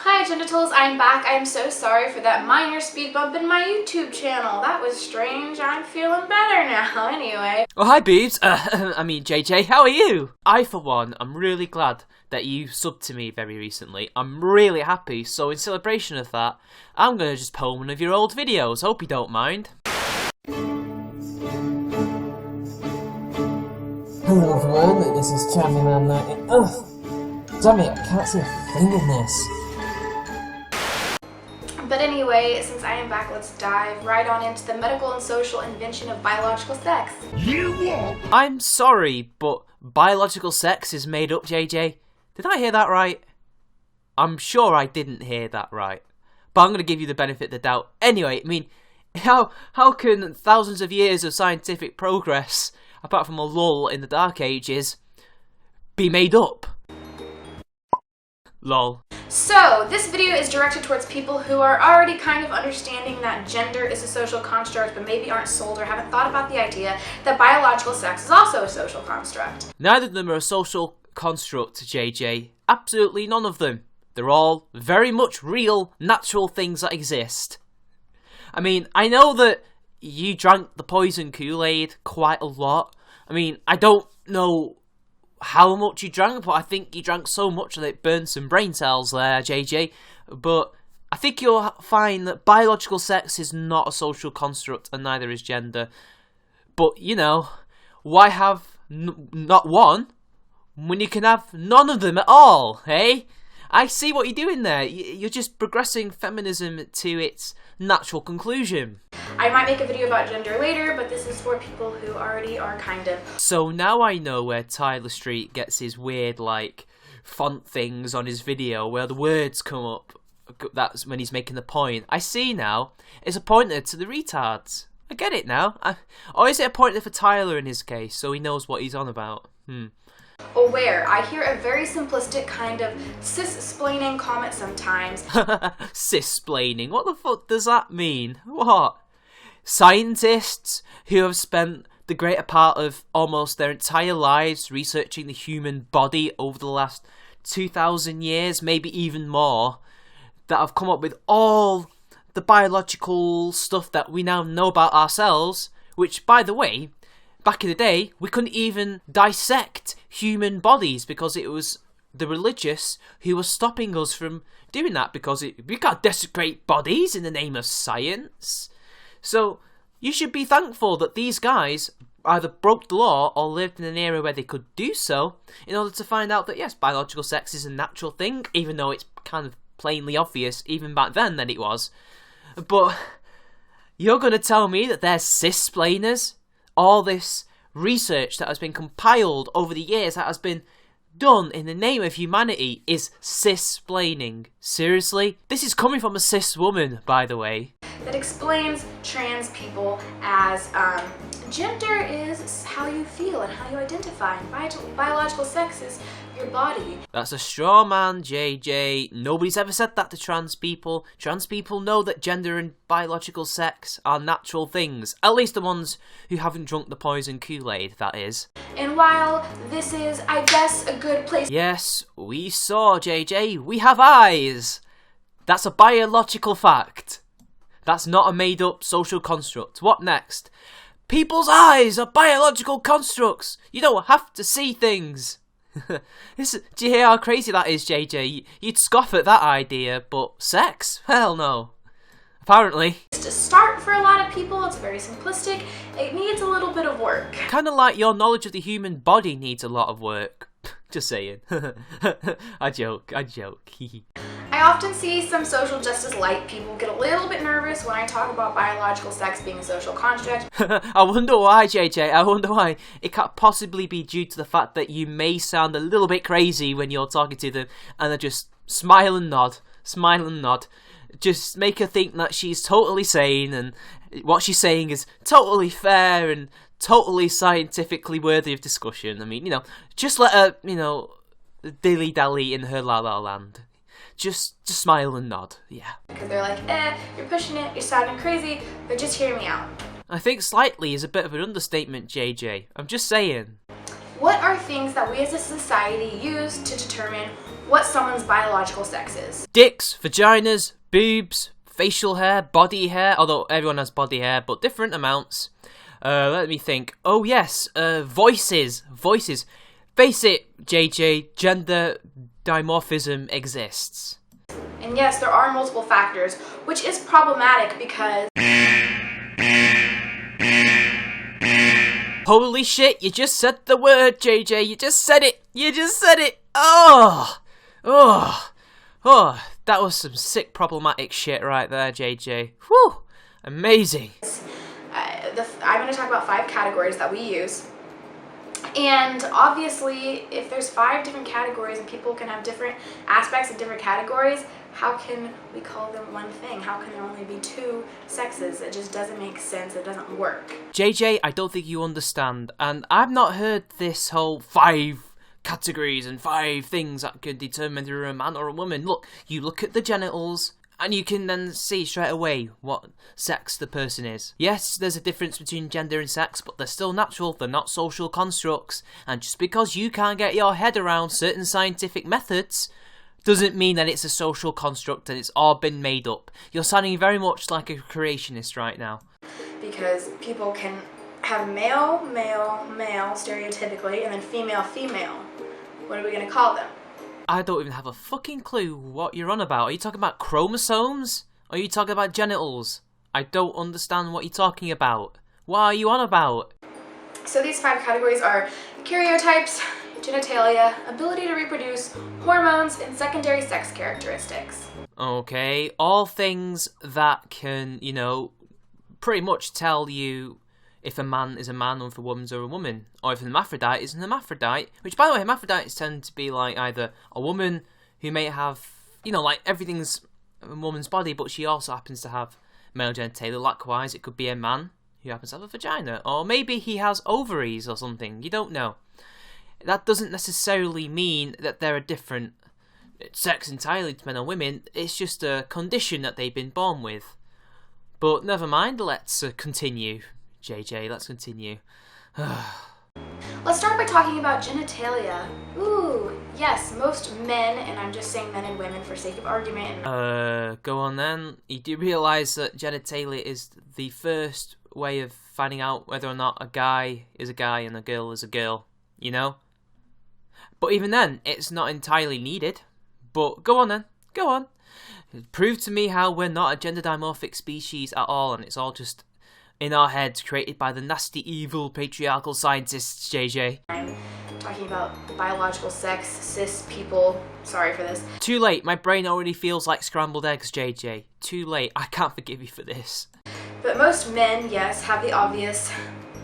Hi Genitals, I'm back. I'm so sorry for that minor speed bump in my YouTube channel. That was strange. I'm feeling better now anyway. Oh, hi boobs. JJ, how are you? I, for one, am really glad that you subbed to me very recently. I'm really happy, so in celebration of that, I'm gonna just pull one of your old videos. Hope you don't mind. Hello everyone, this is ChampionMan90. Ugh! Damn it, I can't see a thing in this. But anyway, since I am back, let's dive right on into the medical and social invention of biological sex. You won't! I'm sorry, but biological sex is made up, JJ. Did I hear that right? I'm sure I didn't hear that right. But I'm gonna give you the benefit of the doubt. Anyway, I mean, how can thousands of years of scientific progress, apart from a lull in the Dark Ages, be made up? Lol. So, this video is directed towards people who are already kind of understanding that gender is a social construct, but maybe aren't sold or haven't thought about the idea that biological sex is also a social construct. Neither of them are a social construct, JJ. Absolutely none of them. They're all very much real, natural things that exist. I mean, I know that you drank the poison Kool-Aid quite a lot. I mean, I don't know how much you drank, but I think you drank so much that it burned some brain cells there, JJ. But I think you'll find that biological sex is not a social construct, and neither is gender. But, you know, why have not one when you can have none of them at all, eh? I see what you're doing there. You're just progressing feminism to its natural conclusion. I might make a video about gender later, but this is for people who already are kind of... So now I know where Tyler Street gets his weird, like, font things on his video where the words come up. That's when he's making the point. I see now. It's a pointer to the retards. I get it now. Or is it a pointer for Tyler in his case, so he knows what he's on about? Aware. I hear a very simplistic kind of cis-splaining comment sometimes. Cis-splaining? What the fuck does that mean? What? Scientists who have spent the greater part of almost their entire lives researching the human body over the last 2,000 years, maybe even more, that have come up with all the biological stuff that we now know about ourselves, which, by the way, back in the day, we couldn't even dissect human bodies because it was the religious who were stopping us from doing that because we can't desecrate bodies in the name of science. So you should be thankful that these guys either broke the law or lived in an era where they could do so in order to find out that, yes, biological sex is a natural thing, even though it's kind of plainly obvious even back then that it was. But you're going to tell me that they're cis-splainers? All this research that has been compiled over the years, that has been done in the name of humanity, is cis-splaining. Seriously? This is coming from a cis woman, by the way. That explains trans people as gender is how you feel and how you identify, and biological sex is your body. That's a straw man, JJ. Nobody's ever said that to trans people. Trans people know that gender and biological sex are natural things. At least the ones who haven't drunk the poison Kool-Aid, that is. And while this is, I guess, a good place... Yes, we saw, JJ. We have eyes. That's a biological fact. That's not a made-up social construct. What next? People's eyes are biological constructs. You don't have to see things. Do you hear how crazy that is, JJ? You'd scoff at that idea, but sex? Hell no. Apparently. To start for a lot of people, it's very simplistic. It needs a little bit of work. Kinda like your knowledge of the human body needs a lot of work. Just saying. I joke. I often see some social justice light people get a little bit nervous when I talk about biological sex being a social construct. I wonder why, JJ. I wonder why. It can't possibly be due to the fact that you may sound a little bit crazy when you're talking to them and they just smile and nod. Just make her think that she's totally sane and what she's saying is totally fair and totally scientifically worthy of discussion. I mean, you know, just let her, you know, dilly-dally in her la-la land. Just smile and nod, yeah. Because they're like, you're pushing it, you're sounding crazy, but just hear me out. I think slightly is a bit of an understatement, JJ. I'm just saying. What are things that we as a society use to determine what someone's biological sex is. Dicks, vaginas, boobs, facial hair, body hair, although everyone has body hair, but different amounts. Let me think. Oh yes, voices. Face it, JJ, gender dimorphism exists. And yes, there are multiple factors, which is problematic because... Holy shit, you just said the word, JJ, you just said it! Oh, that was some sick problematic shit right there, JJ. Whew, amazing. I'm going to talk about 5 categories that we use. And obviously, if there's 5 different categories and people can have different aspects of different categories, how can we call them one thing? How can there only be 2 sexes? It just doesn't make sense. It doesn't work. JJ, I don't think you understand. And I've not heard this whole 5 categories and 5 things that could determine whether you're a man or a woman. Look, you look at the genitals, and you can then see straight away what sex the person is. Yes, there's a difference between gender and sex, but they're still natural, they're not social constructs. And just because you can't get your head around certain scientific methods, doesn't mean that it's a social construct and it's all been made up. You're sounding very much like a creationist right now. Because people can have male, stereotypically, and then female. What are we going to call them? I don't even have a fucking clue what you're on about. Are you talking about chromosomes? Or are you talking about genitals? I don't understand what you're talking about. What are you on about? So these 5 categories are karyotypes, genitalia, ability to reproduce, hormones, and secondary sex characteristics. Okay, all things that can, pretty much tell you if a man is a man or if a woman's a woman, or if an hermaphrodite is an hermaphrodite, which, by the way, hermaphrodites tend to be like either a woman who may have, like everything's a woman's body, but she also happens to have male genitalia. Likewise, it could be a man who happens to have a vagina, or maybe he has ovaries or something, you don't know. That doesn't necessarily mean that they're a different sex entirely to men and women, it's just a condition that they've been born with. But never mind, let's continue. JJ, let's continue. Let's start by talking about genitalia. Ooh, yes, most men, and I'm just saying men and women for sake of argument. Go on then. You do realise that genitalia is the first way of finding out whether or not a guy is a guy and a girl is a girl, But even then, it's not entirely needed. But go on then, go on. Prove to me how we're not a gender dimorphic species at all, and it's all just in our heads, created by the nasty, evil, patriarchal scientists, JJ. I'm talking about biological sex, cis people. Sorry for this. Too late, my brain already feels like scrambled eggs, JJ. Too late, I can't forgive you for this. But most men, yes, have the obvious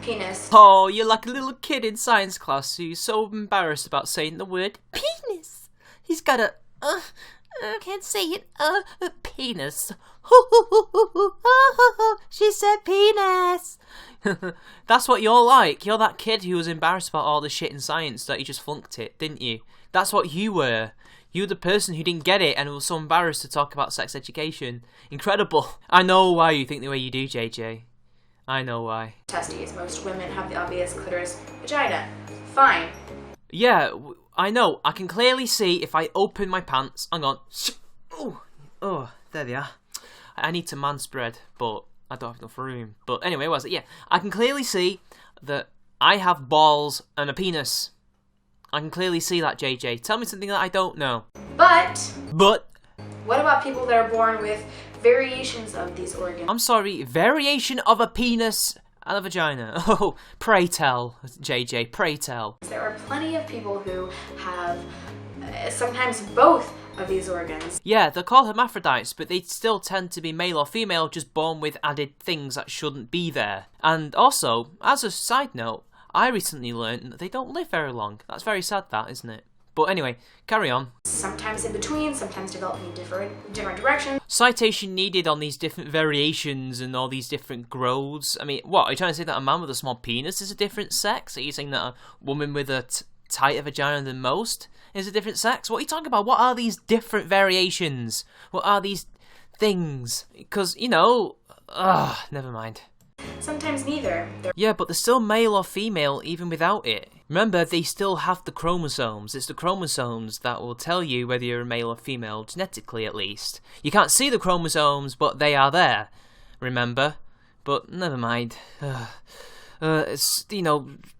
penis. Oh, you're like a little kid in science class who's so embarrassed about saying the word penis. He's got a, can't say it, penis. She said penis. That's what you're like. You're that kid who was embarrassed about all the shit in science that you just flunked it, didn't you? That's what you were. You were the person who didn't get it and was so embarrassed to talk about sex education. Incredible. I know why you think the way you do, JJ. I know why. Testes. Most women have the obvious clitoris, vagina. Fine. Yeah, I know. I can clearly see if I open my pants. Hang on. Oh, there they are. I need to manspread, but I don't have enough room. But anyway, what was it? Yeah, I can clearly see that I have balls and a penis. I can clearly see that, JJ. Tell me something that I don't know. But what about people that are born with variations of these organs? I'm sorry, variation of a penis and a vagina. Oh, pray tell, JJ, pray tell. There are plenty of people who have sometimes both of these organs. Yeah, they're called hermaphrodites, but they still tend to be male or female, just born with added things that shouldn't be there. And also, as a side note, I recently learned that they don't live very long. That's very sad, that, isn't it? But anyway, carry on. Sometimes in between, sometimes developing different directions. Citation needed on these different variations and all these different growths. I mean, what, are you trying to say that a man with a small penis is a different sex? Are you saying that a woman with a tighter vagina than most is a different sex? What are you talking about? What are these different variations? What are these things? Because, never mind. Sometimes neither. Yeah, but they're still male or female even without it. Remember, they still have the chromosomes. It's the chromosomes that will tell you whether you're a male or female, genetically at least. You can't see the chromosomes, but they are there, remember? But never mind. This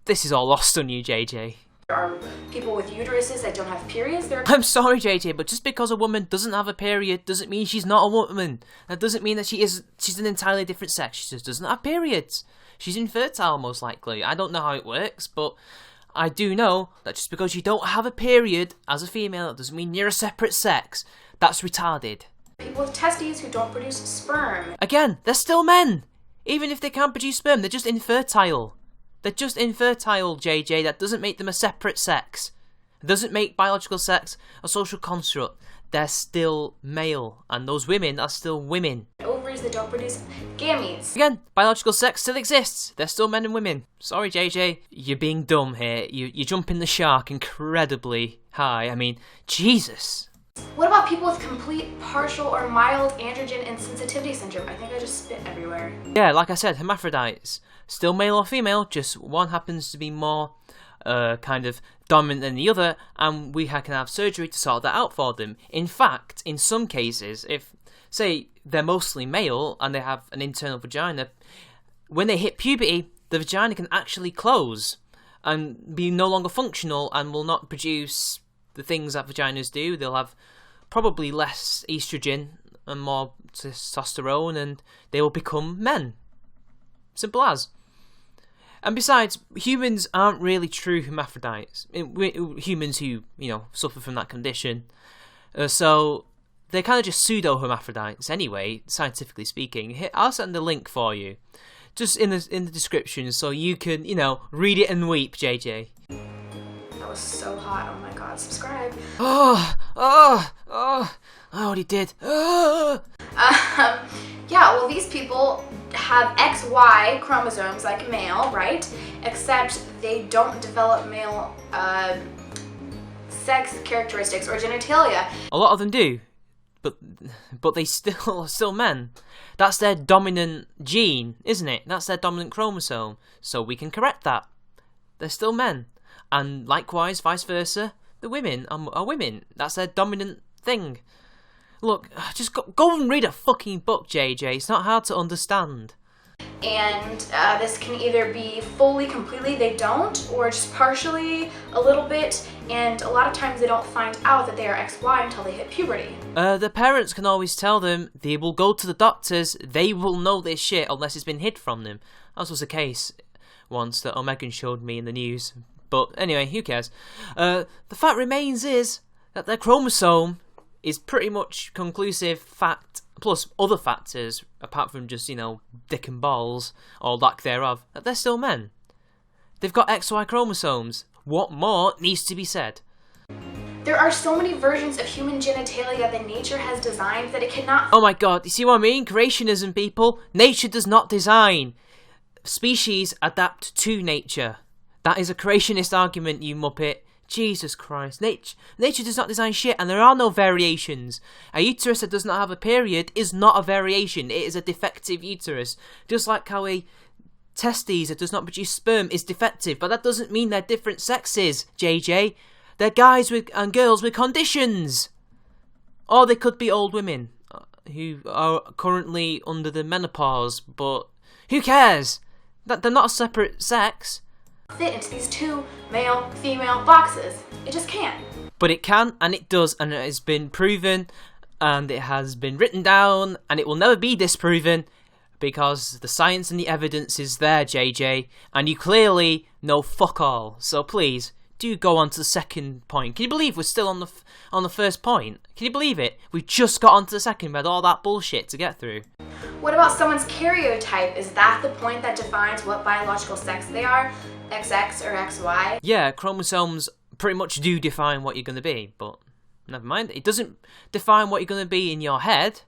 is all lost on you, JJ. There are people with uteruses that don't have periods. I'm sorry, JJ, but just because a woman doesn't have a period doesn't mean she's not a woman. That doesn't mean that she's an entirely different sex. She just doesn't have periods. She's infertile, most likely. I don't know how it works, but I do know that just because you don't have a period as a female, that doesn't mean you're a separate sex. That's retarded. People with testes who don't produce sperm. Again, they're still men. Even if they can't produce sperm, they're just infertile. They're just infertile, JJ. That doesn't make them a separate sex. It doesn't make biological sex a social construct. They're still male, and those women are still women. Ovaries that don't produce gametes. Again, biological sex still exists. They're still men and women. Sorry, JJ. You're being dumb here. You're jumping the shark incredibly high. I mean, Jesus. What about people with complete, partial, or mild androgen insensitivity syndrome? I think I just spit everywhere. Yeah, like I said, hermaphrodites. Still male or female, just one happens to be more kind of dominant than the other, and we can have surgery to sort that out for them. In fact, in some cases, if, say, they're mostly male and they have an internal vagina, when they hit puberty, the vagina can actually close and be no longer functional and will not produce the things that vaginas do. They'll have probably less estrogen and more testosterone, and they will become men. Simple as. And besides, humans aren't really true hermaphrodites. Humans who, suffer from that condition. So they're kind of just pseudo-hermaphrodites anyway, scientifically speaking. I'll send the link for you. Just in the description so you can, read it and weep, JJ. That was so hot. Oh my god, subscribe. I already did. Yeah, well, these people have XY chromosomes like male, right? Except they don't develop male sex characteristics or genitalia. A lot of them do, but they still are still men. That's their dominant gene, isn't it? That's their dominant chromosome. So we can correct that. They're still men. And likewise, vice versa, the women are women. That's their dominant thing. Look, just go and read a fucking book, JJ. It's not hard to understand. And this can either be fully, completely, they don't, or just partially, a little bit, and a lot of times they don't find out that they are XY until they hit puberty. The parents can always tell them. They will go to the doctors. They will know this shit unless it's been hid from them. That was the case once that Omegan showed me in the news. But anyway, who cares? The fact remains is that their chromosome is pretty much conclusive fact, plus other factors, apart from just, dick and balls, or lack thereof, that they're still men. They've got XY chromosomes. What more needs to be said? There are so many versions of human genitalia that nature has designed that it cannot... Oh my god, you see what I mean? Creationism, people. Nature does not design. Species adapt to nature. That is a creationist argument, you muppet. Jesus Christ. Nature does not design shit, and there are no variations. A uterus that does not have a period is not a variation. It is a defective uterus. Just like how a testes that does not produce sperm is defective, but that doesn't mean they're different sexes, JJ. They're guys and girls with conditions. Or they could be old women who are currently under the menopause, but who cares? They're not a separate sex. Fit into these two male-female boxes. It just can't. But it can, and it does, and it has been proven, and it has been written down, and it will never be disproven, because the science and the evidence is there, JJ, and you clearly know fuck all. So please, do go on to the second point. Can you believe we're still on the first point? Can you believe it? We just got onto the second, we had all that bullshit to get through. What about someone's karyotype? Is that the point that defines what biological sex they are? XX or XY? Yeah, chromosomes pretty much do define what you're going to be, but never mind. It doesn't define what you're going to be in your head.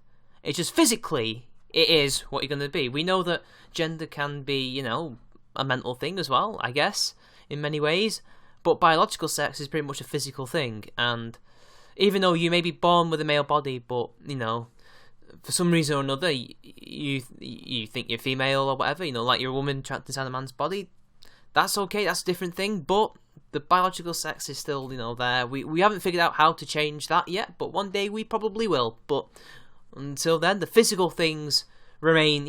It's just physically, it is what you're going to be. We know that gender can be, a mental thing as well, I guess, in many ways. But biological sex is pretty much a physical thing. And even though you may be born with a male body, but, for some reason or another, you think you're female or whatever, like you're a woman trapped inside a man's body, that's okay, that's a different thing, but The biological sex is still, there. We haven't figured out how to change that yet, but one day we probably will. But until then, the physical things remain,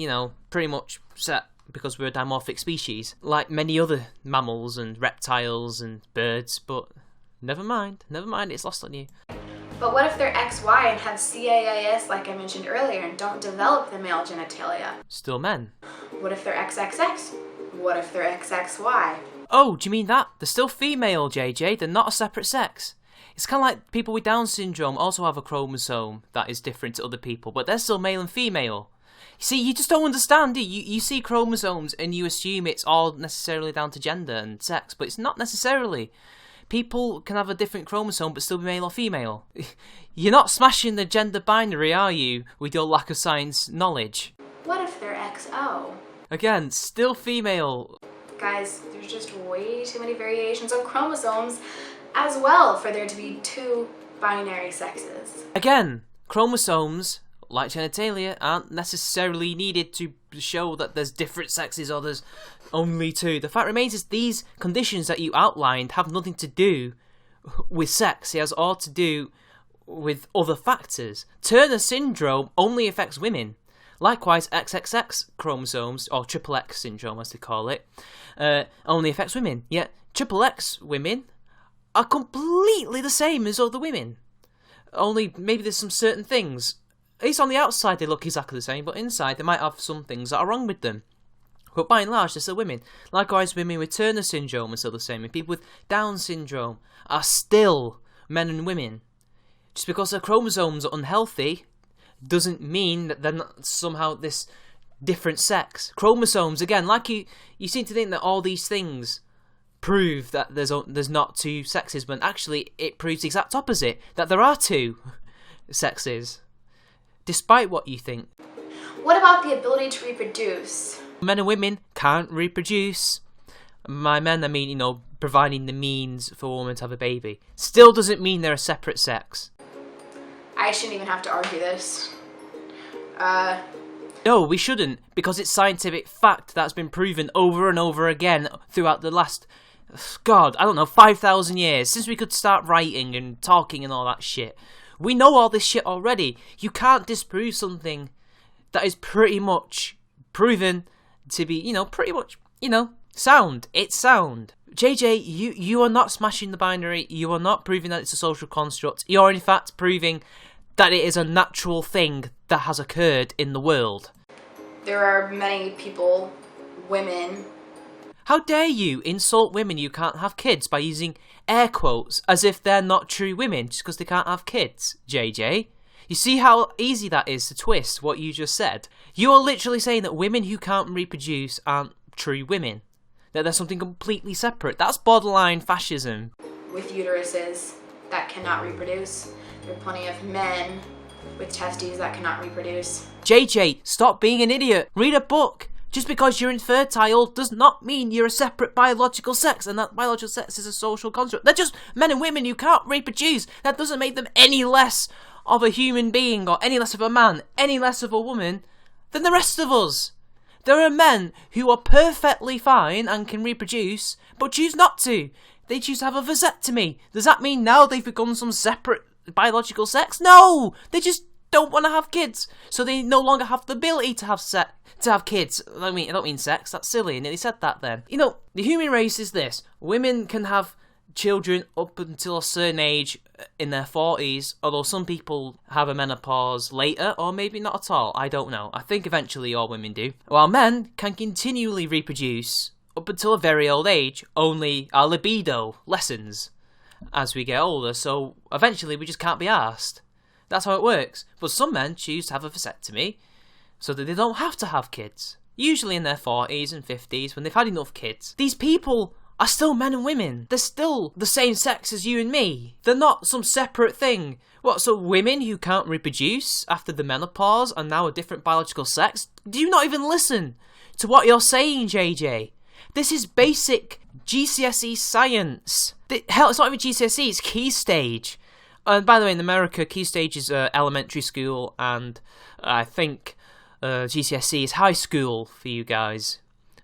pretty much set because we're a dimorphic species, like many other mammals and reptiles and birds. But never mind, it's lost on you. But what if they're XY and have CAAS, like I mentioned earlier, and don't develop the male genitalia? Still men. What if they're XXX? What if they're XXY? Oh, do you mean that? They're still female, JJ. They're not a separate sex. It's kind of like people with Down syndrome also have a chromosome that is different to other people, but they're still male and female. You see, you just don't understand, do you? You see chromosomes and you assume it's all necessarily down to gender and sex, but it's not necessarily. People can have a different chromosome but still be male or female. You're not smashing the gender binary, are you, with your lack of science knowledge? What if they're XO? Again, still female. Guys, there's just way too many variations of chromosomes as well for there to be two binary sexes. Again, chromosomes, like genitalia, aren't necessarily needed to show that there's different sexes or there's only two. The fact remains is these conditions that you outlined have nothing to do with sex. It has all to do with other factors. Turner syndrome only affects women. Likewise, XXX chromosomes, or triple X syndrome as they call it, only affects women. Yet triple X women are completely the same as other women. Only maybe there's some certain things. At least on the outside they look exactly the same, but inside they might have some things that are wrong with them. But by and large, they're still women. Likewise, women with Turner syndrome are still the same, and people with Down syndrome are still men and women. Just because their chromosomes are unhealthy doesn't mean that they're not somehow this different sex. Chromosomes, again, like you seem to think that all these things prove that there's not two sexes, when actually it proves the exact opposite, that there are two sexes, despite what you think. What about the ability to reproduce? Men and women can't reproduce. By men, I mean, providing the means for a woman to have a baby. Still doesn't mean they're a separate sex. I shouldn't even have to argue this. No, we shouldn't, because it's scientific fact that's been proven over and over again throughout the last, 5,000 years, since we could start writing and talking and all that shit. We know all this shit already. You can't disprove something that is pretty much proven to be, sound. It's sound. JJ, you are not smashing the binary. You are not proving that it's a social construct. You're in fact proving that it is a natural thing that has occurred in the world. There are many people, women. How dare you insult women who can't have kids by using air quotes as if they're not true women just because they can't have kids, JJ? You see how easy that is to twist what you just said? You are literally saying that women who can't reproduce aren't true women. That they're something completely separate. That's borderline fascism. With uteruses that cannot reproduce. There are plenty of men with testes that cannot reproduce. JJ, stop being an idiot. Read a book. Just because you're infertile does not mean you're a separate biological sex, and that biological sex is a social construct. They're just men and women who can't reproduce. That doesn't make them any less of a human being, or any less of a man, any less of a woman than the rest of us. There are men who are perfectly fine and can reproduce, but choose not to. They choose to have a vasectomy. Does that mean now they've become some separate biological sex? No! They just don't want to have kids, so they no longer have the ability to have kids. I don't mean sex. That's silly. I nearly said that then. The human race is this. Women can have children up until a certain age in their 40s, although some people have a menopause later, or maybe not at all. I don't know. I think eventually all women do. While men can continually reproduce up until a very old age, only our libido lessens as we get older, so eventually we just can't be arsed. That's how it works. But some men choose to have a vasectomy so that they don't have to have kids. Usually in their 40s and 50s, when they've had enough kids. These people are still men and women. They're still the same sex as you and me. They're not some separate thing. What, so women who can't reproduce after the menopause are now a different biological sex? Do you not even listen to what you're saying, JJ? This is basic GCSE science. Hell, it's not even GCSE, it's Key Stage. And by the way, in America, Key Stage is elementary school, and I think GCSE is high school for you guys.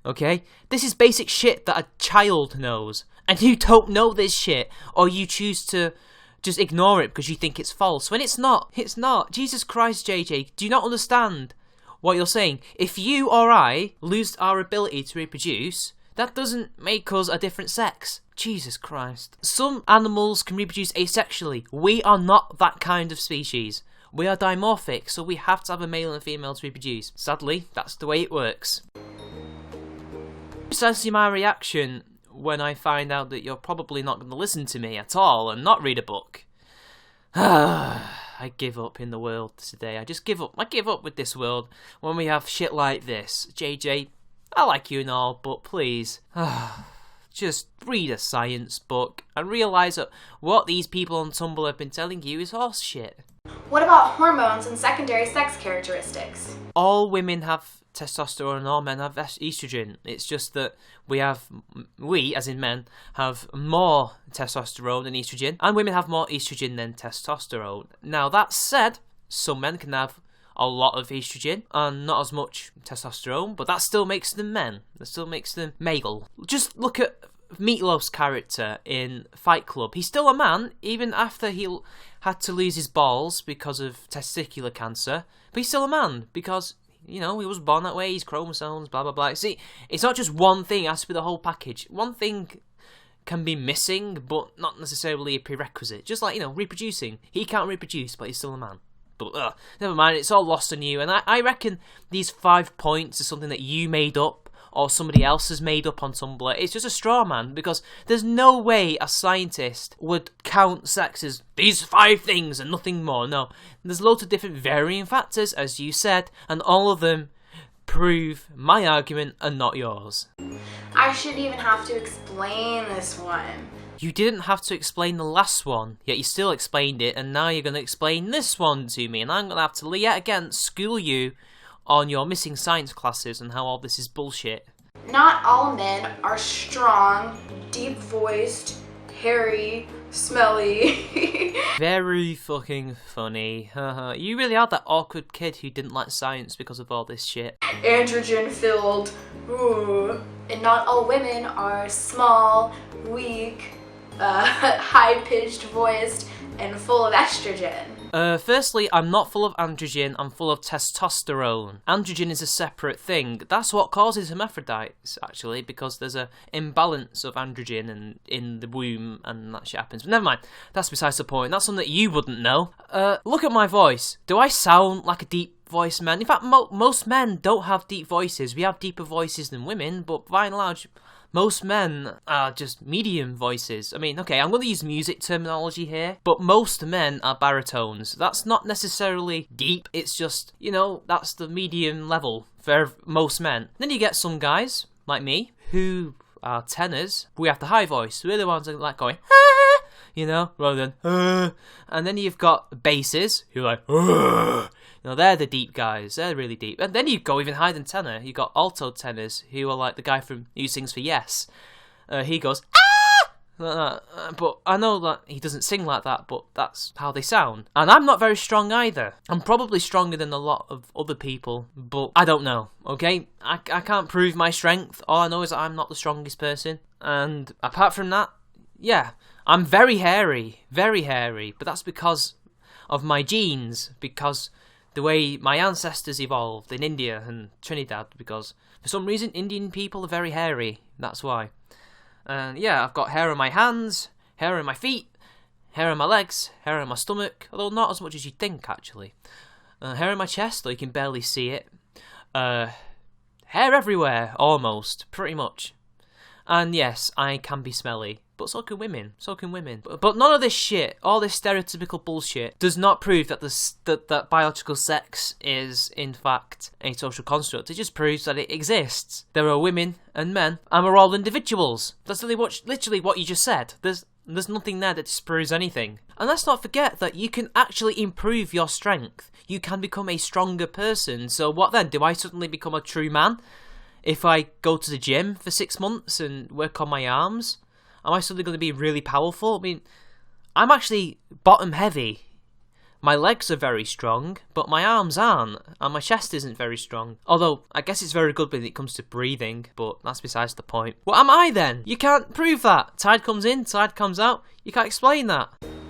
Okay? This is basic shit that a child knows. and you don't know this shit, or you choose to just ignore it because you think it's false, when it's not. It's not. Jesus Christ, JJ, do you not understand what you're saying? If you or I lose our ability to reproduce, that doesn't make us a different sex. Jesus Christ. Some animals can reproduce asexually. We are not that kind of species. We are dimorphic, so we have to have a male and a female to reproduce. Sadly, that's the way it works. Precisely my reaction when I find out that you're probably not going to listen to me at all and not read a book. I give up in the world today. I just give up. I give up with this world when we have shit like this. JJ, I like you and all, but please, just read a science book and realise that what these people on Tumblr have been telling you is horse shit. What about hormones and secondary sex characteristics? All women have testosterone and all men have estrogen. It's just that we, as in men, have more testosterone than estrogen, and women have more estrogen than testosterone. Now, that said, some men can have a lot of estrogen and not as much testosterone, but that still makes them men. That still makes them male. Just look at Meatloaf's character in Fight Club. He's still a man, even after he had to lose his balls because of testicular cancer, but he's still a man because, you know, he was born that way, his chromosomes, blah, blah, blah. See, it's not just one thing, it has to be the whole package. One thing can be missing, but not necessarily a prerequisite. Just like, you know, reproducing. He can't reproduce, but he's still a man. But, never mind, it's all lost on you. And I reckon these 5 points are something that you made up, or somebody else has made up on Tumblr. It's just a straw man, because there's no way a scientist would count sex as these 5 things and nothing more. No, there's loads of different varying factors, as you said, and all of them prove my argument and not yours. I shouldn't even have to explain this one. You didn't have to explain the last one, yet you still explained it, and now you're going to explain this one to me, and I'm going to have to yet again school you on your missing science classes and how all this is bullshit. Not all men are strong, deep-voiced, hairy, smelly. Very fucking funny. You really are that awkward kid who didn't like science because of all this shit. Androgen-filled. Ooh. And not all women are small, weak, high-pitched voiced, and full of estrogen. Firstly, I'm not full of androgen, I'm full of testosterone. Androgen is a separate thing. That's what causes hermaphrodites, actually, because there's an imbalance of androgen in the womb, and that shit happens. But never mind, that's besides the point. That's something that you wouldn't know. Look at my voice. Do I sound like a deep voiced man? In fact, most men don't have deep voices. We have deeper voices than women, but by and large, most men are just medium voices. I mean, okay, I'm going to use music terminology here, but most men are baritones. That's not necessarily deep, it's just, you know, that's the medium level for most men. Then you get some guys, like me, who are tenors. We have the high voice. We're the ones that like going, ah, you know, rather than, and then you've got basses, who are like, ah. You know, they're the deep guys. They're really deep. And then you go even higher than tenor. You got alto tenors, who are like the guy who sings for Yes. He goes, ah! But I know that he doesn't sing like that, but that's how they sound. And I'm not very strong either. I'm probably stronger than a lot of other people, but I don't know, okay? I can't prove my strength. All I know is that I'm not the strongest person. And apart from that, yeah, I'm very hairy, but that's because of my genes, because the way my ancestors evolved in India and Trinidad, because for some reason Indian people are very hairy, that's why. And yeah, I've got hair on my hands, hair on my feet, hair on my legs, hair on my stomach, although not as much as you'd think actually. Hair on my chest, though you can barely see it. Hair everywhere, almost, pretty much. And yes, I can be smelly. But so can women. But none of this shit, all this stereotypical bullshit, does not prove that that biological sex is, in fact, a social construct. It just proves that it exists. There are women and men, and we're all individuals. That's literally what you just said. There's nothing there that disproves anything. And let's not forget that you can actually improve your strength. You can become a stronger person. So what then? Do I suddenly become a true man if I go to the gym for 6 months and work on my arms? Am I suddenly going to be really powerful? I mean, I'm actually bottom heavy. My legs are very strong, but my arms aren't, and my chest isn't very strong. Although, I guess it's very good when it comes to breathing, but that's besides the point. What am I then? You can't prove that. Tide comes in, tide comes out. You can't explain that.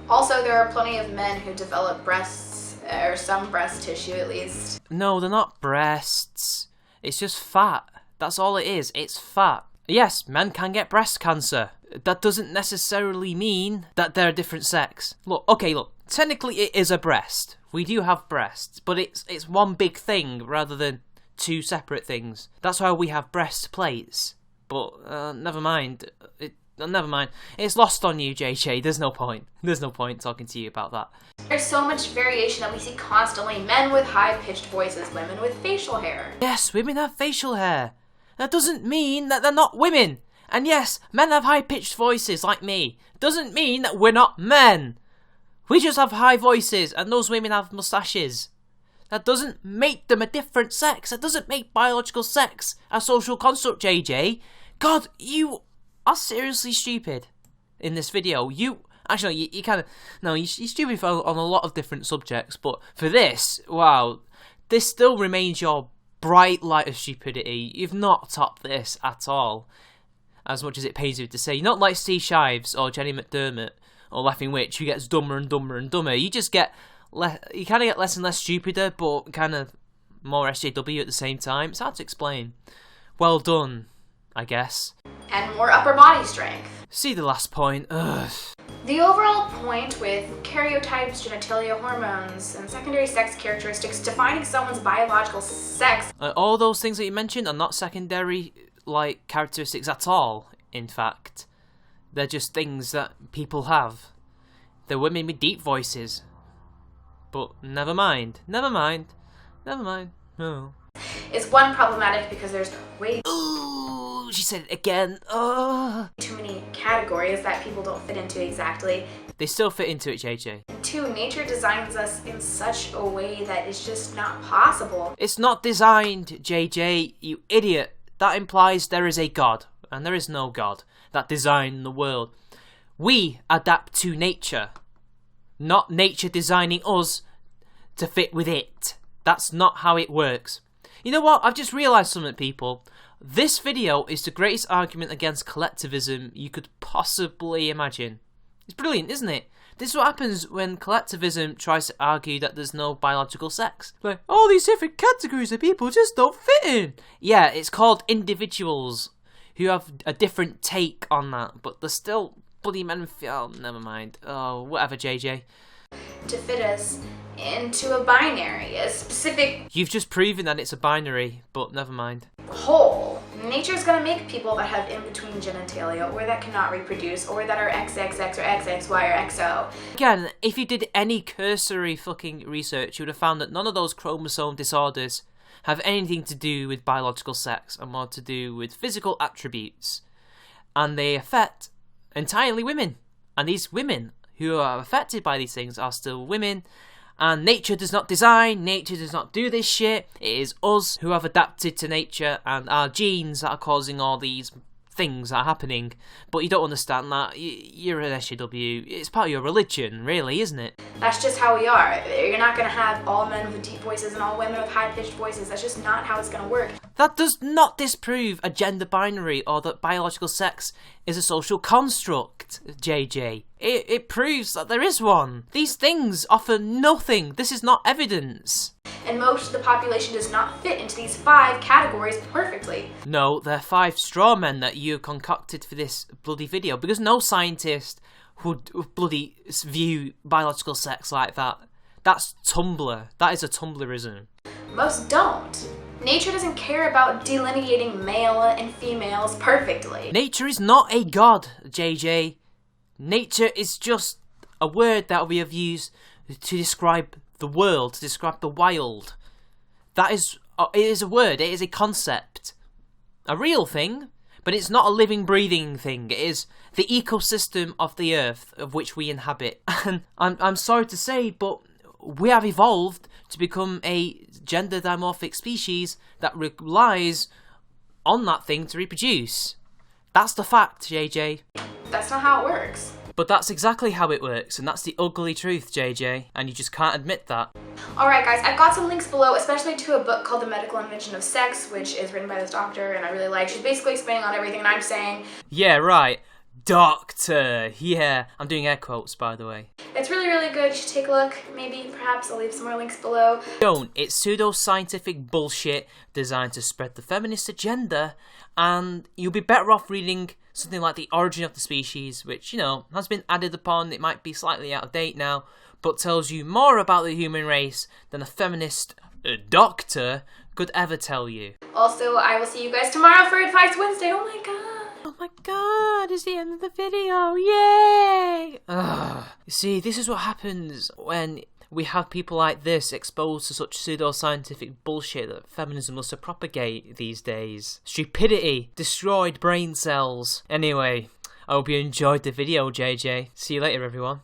Also, there are plenty of men who develop breasts, or some breast tissue at least. No, they're not breasts. It's just fat. That's all it is. It's fat. Yes, men can get breast cancer. That doesn't necessarily mean that they're a different sex. Look, technically it is a breast. We do have breasts, but it's one big thing rather than two separate things. That's why we have breastplates. But, never mind. Never mind. It's lost on you, JJ. There's no point. There's no point talking to you about that. There's so much variation that we see constantly. Men with high-pitched voices, women with facial hair. Yes, women have facial hair. That doesn't mean that they're not women. And yes, men have high-pitched voices like me. Doesn't mean that we're not men. We just have high voices and those women have moustaches. That doesn't make them a different sex. That doesn't make biological sex a social construct, JJ. God, you are seriously stupid in this video. You kind of... No, you're stupid on a lot of different subjects, but for this, wow, this still remains your bright light of stupidity. You've not topped this at all, as much as it pains you to say. You're not like Steve Shives or Jenny McDermott or Laughing Witch, who gets dumber and dumber and dumber. You just get... You kind of get less and less stupider, but kind of more SJW at the same time. It's hard to explain. Well done, I guess. And more upper body strength. See the last point. Ugh. The overall point with karyotypes, genitalia, hormones, and secondary sex characteristics defining someone's biological sex. All those things that you mentioned are not secondary, characteristics at all, in fact. They're just things that people have. They're women with deep voices. But never mind. No. Is one problematic because there's way Ooh, she said it again. Ugh. too many categories that people don't fit into exactly. They still fit into it, JJ. And two, nature designs us in such a way that it's just not possible. It's not designed, JJ, you idiot. That implies there is a God, and there is no God that designed the world. We adapt to nature, not nature designing us to fit with it. That's not how it works. You know what? I've just realised something, people. This video is the greatest argument against collectivism you could possibly imagine. It's brilliant, isn't it? This is what happens when collectivism tries to argue that there's no biological sex. Like, all these different categories of people just don't fit in. Yeah, it's called individuals who have a different take on that, but they're still bloody men. Oh, never mind. Oh, whatever, JJ. To fit us into a binary, a specific You've just proven that it's a binary, but never mind. whole. Nature's gonna make people that have in-between genitalia, or that cannot reproduce, or that are XXX or XXY or XO. Again, if you did any cursory fucking research, you would have found that none of those chromosome disorders have anything to do with biological sex and more to do with physical attributes. And they affect entirely women. And these women who are affected by these things are still women. And nature does not design, nature does not do this shit. It is us who have adapted to nature and our genes that are causing all these things that are happening. But you don't understand that. You're an SJW. It's part of your religion, really, isn't it? That's just how we are. You're not gonna have all men with deep voices and all women with high-pitched voices. That's just not how it's gonna work. That does not disprove a gender binary or that biological sex is a social construct, JJ. It proves that there is one. These things offer nothing. This is not evidence. And most of the population does not fit into these 5 categories perfectly. No, they're 5 straw men that you concocted for this bloody video, because no scientist would bloody view biological sex like that. That's Tumblr. That is a Tumblrism. Most don't. Nature doesn't care about delineating male and females perfectly. Nature is not a god, JJ. Nature is just a word that we have used to describe the world, to describe the wild. That is, it is a word, it is a concept. A real thing, but it's not a living, breathing thing. It is the ecosystem of the earth of which we inhabit. And I'm sorry to say, but we have evolved to become a gender dimorphic species that relies on that thing to reproduce. That's the fact, JJ. That's not how it works. But that's exactly how it works, and that's the ugly truth, JJ, and you just can't admit that. Alright guys, I've got some links below, especially to a book called The Medical Invention of Sex, which is written by this doctor, and I really like. She's basically explaining on everything, and I'm saying... Yeah, right. Doctor. Yeah, I'm doing air quotes, by the way. It's really, really good. You should take a look. Maybe, perhaps, I'll leave some more links below. Don't. It's pseudo-scientific bullshit designed to spread the feminist agenda, and you'll be better off reading something like The Origin of the Species, which, you know, has been added upon. It might be slightly out of date now, but tells you more about the human race than a feminist doctor could ever tell you. Also, I will see you guys tomorrow for Advice Wednesday. Oh my god. Oh my god, it's the end of the video, yay! Ugh. You see, this is what happens when we have people like this exposed to such pseudo-scientific bullshit that feminism loves to propagate these days. Stupidity, destroyed brain cells. Anyway, I hope you enjoyed the video, JJ. See you later, everyone.